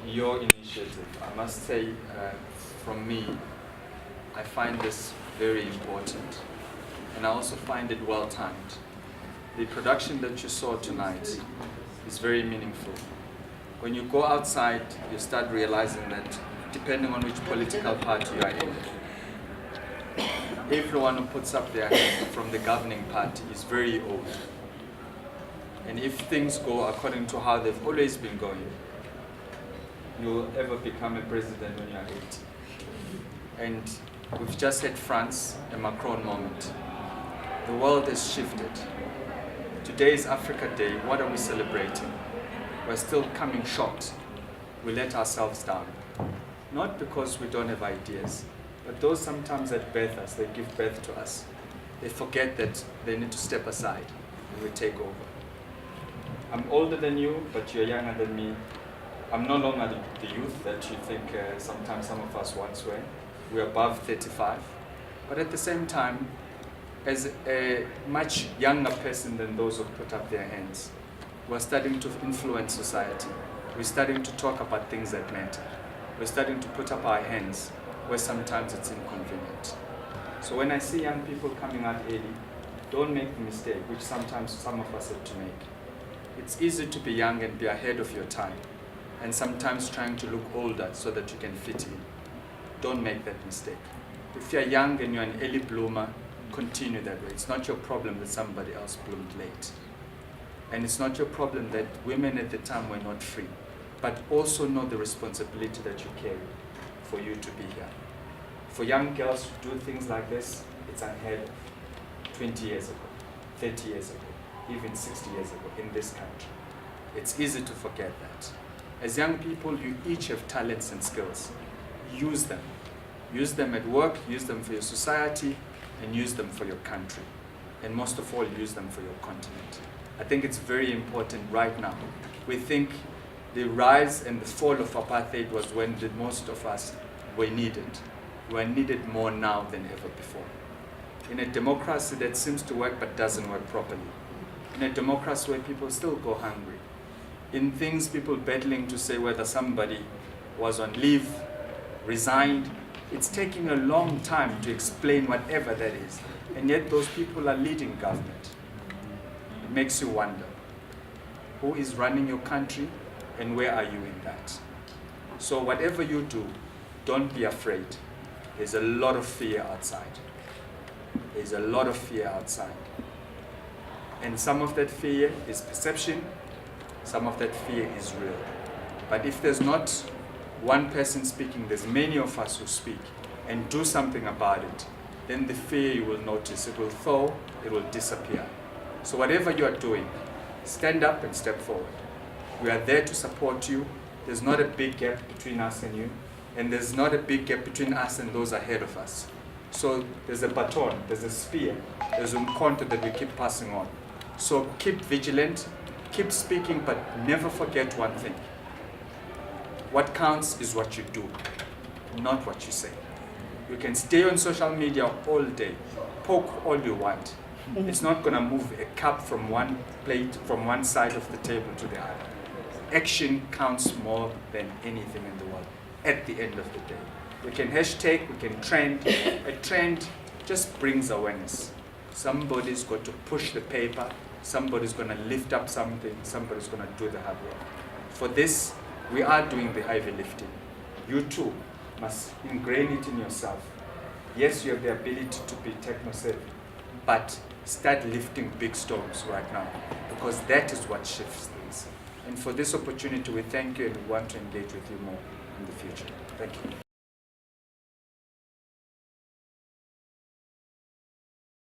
your initiative. I must say, from me, I find this very important, and I also find it well timed. The production that you saw tonight is very meaningful. When you go outside, you start realizing that depending on which political party you are in, everyone who puts up their hand from the governing party is very old. And if things go according to how they've always been going, you'll ever become a president when you're 80. And we've just had France, a Macron moment. The world has shifted. Today is Africa Day. What are we celebrating? We're still coming short. We let ourselves down. Not because we don't have ideas, but those sometimes that birth us, they give birth to us, they forget that they need to step aside and we take over. I'm older than you, but you're younger than me. I'm no longer the youth that you think sometimes some of us once were. We're above 35. But at the same time, as a much younger person than those who put up their hands, we're starting to influence society. We're starting to talk about things that matter. We're starting to put up our hands where sometimes it's inconvenient. So when I see young people coming out early, don't make the mistake, which sometimes some of us have to make. It's easy to be young and be ahead of your time, and sometimes trying to look older so that you can fit in. Don't make that mistake. If you're young and you're an early bloomer, continue that way. It's not your problem that somebody else bloomed late. And it's not your problem that women at the time were not free. But also know the responsibility that you carry for you to be here. For young girls to do things like this, it's unheard of. 20 years ago, 30 years ago, even 60 years ago in this country. It's easy to forget that. As young people, you each have talents and skills. Use them. Use them at work, use them for your society, and use them for your country. And most of all, use them for your continent. I think it's very important right now. We think the rise and the fall of apartheid was when most of us were needed. We're needed more now than ever before. In a democracy that seems to work but doesn't work properly. In a democracy where people still go hungry. In things people battling to say whether somebody was on leave, resigned. It's taking a long time to explain whatever that is. And yet those people are leading government. It makes you wonder, who is running your country and where are you in that? So whatever you do, don't be afraid. There's a lot of fear outside. There's a lot of fear outside. And some of that fear is perception, some of that fear is real. But if there's not one person speaking, there's many of us who speak and do something about it, then the fear you will notice, it will thaw, it will disappear. So whatever you are doing, stand up and step forward. We are there to support you. There's not a big gap between us and you, and there's not a big gap between us and those ahead of us. So there's a baton, there's a spear, there's a content that we keep passing on. So keep vigilant, keep speaking, but never forget one thing. What counts is what you do, not what you say. You can stay on social media all day, poke all you want. It's not going to move a cup from one plate, from one side of the table to the other. Action counts more than anything in the world at the end of the day. We can hashtag, we can trend. A trend just brings awareness. Somebody's got to push the paper, somebody's going to lift up something, somebody's going to do the hard work. For this, we are doing the heavy lifting. You too must ingrain it in yourself. Yes, you have the ability to be techno-savvy, but start lifting big stones right now, because that is what shifts things. And for this opportunity, we thank you and we want to engage with you more in the future. Thank you.